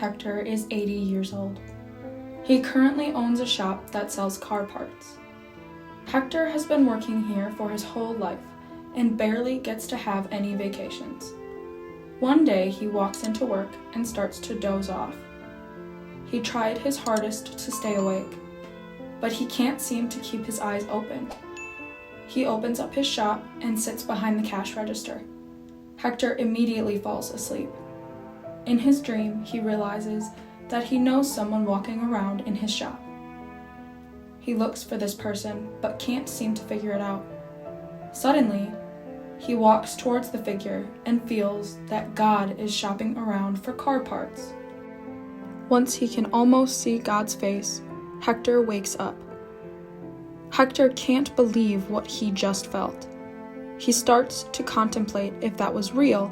Hector is 80 years old. He currently owns a shop that sells car parts. Hector has been working here for his whole life and barely gets to have any vacations. One day he walks into work and starts to doze off. He tried his hardest to stay awake, but he can't seem to keep his eyes open. He opens up his shop and sits behind the cash register. Hector immediately falls asleep. In his dream, he realizes that he knows someone walking around in his shop. He looks for this person, but can't seem to figure it out. Suddenly, he walks towards the figure and feels that God is shopping around for car parts. Once he can almost see God's face, Hector wakes up. Hector can't believe what he just felt. He starts to contemplate if that was real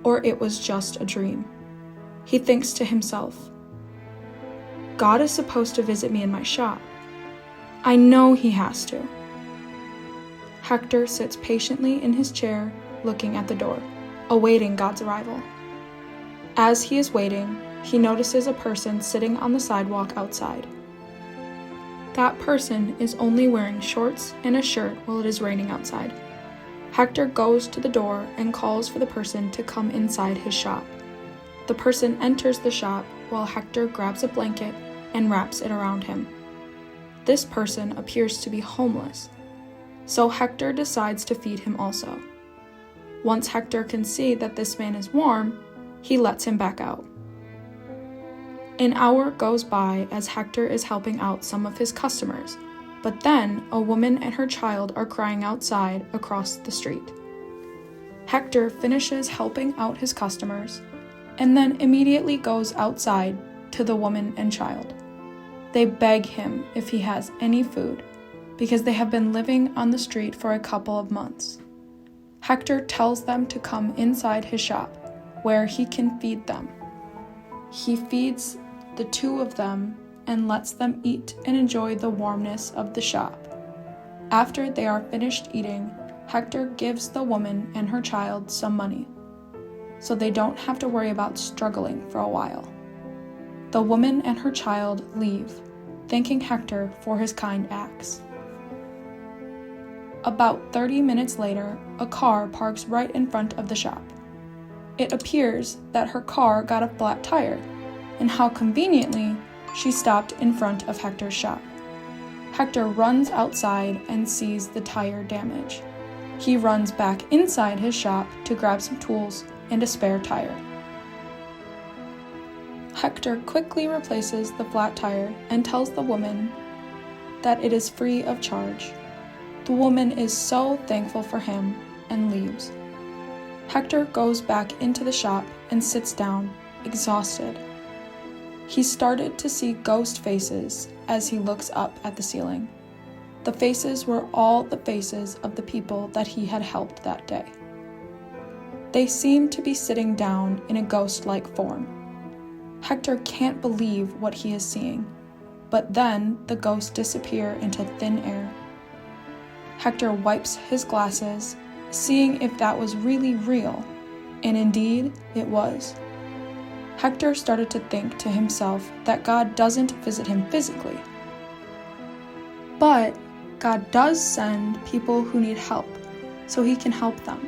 or it was just a dream. He thinks to himself, God is supposed to visit me in my shop. I know he has to. Hector sits patiently in his chair, looking at the door, awaiting God's arrival. As he is waiting, he notices a person sitting on the sidewalk outside. That person is only wearing shorts and a shirt while it is raining outside. Hector goes to the door and calls for the person to come inside his shop. The person enters the shop while Hector grabs a blanket and wraps it around him. This person appears to be homeless, so Hector decides to feed him also. Once Hector can see that this man is warm, he lets him back out. An hour goes by as Hector is helping out some of his customers, but then a woman and her child are crying outside across the street. Hector finishes helping out his customers and then immediately goes outside to the woman and child. They beg him if he has any food because they have been living on the street for a couple of months. Hector tells them to come inside his shop where he can feed them. He feeds the two of them and lets them eat and enjoy the warmness of the shop. After they are finished eating, Hector gives the woman and her child some money, so they don't have to worry about struggling for a while. The woman and her child leave, thanking Hector for his kind acts. About 30 minutes later, a car parks right in front of the shop. It appears that her car got a flat tire, and how conveniently she stopped in front of Hector's shop. Hector runs outside and sees the tire damage. He runs back inside his shop to grab some tools and a spare tire. Hector quickly replaces the flat tire and tells the woman that it is free of charge. The woman is so thankful for him and leaves. Hector goes back into the shop and sits down, exhausted. He started to see ghost faces as he looks up at the ceiling. The faces were all the faces of the people that he had helped that day. They seemed to be sitting down in a ghost-like form. Hector can't believe what he is seeing, but then the ghosts disappear into thin air. Hector wipes his glasses, seeing if that was really real, and indeed it was. Hector started to think to himself that God doesn't visit him physically, but God does send people who need help, so he can help them.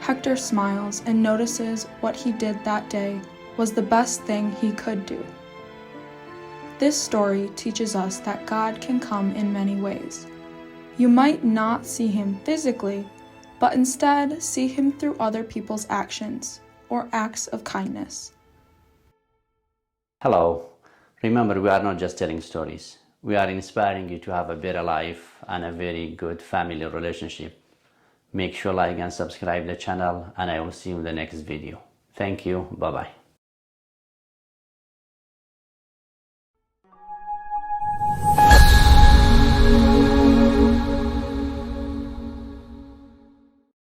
Hector smiles and notices what he did that day was the best thing he could do. This story teaches us that God can come in many ways. You might not see him physically, but instead see him through other people's actions or acts of kindness. Hello. Remember, we are not just telling stories. We are inspiring you to have a better life and a very good family relationship. Make sure like and subscribe the channel, and I will see you in the next video. Thank you. Bye-bye.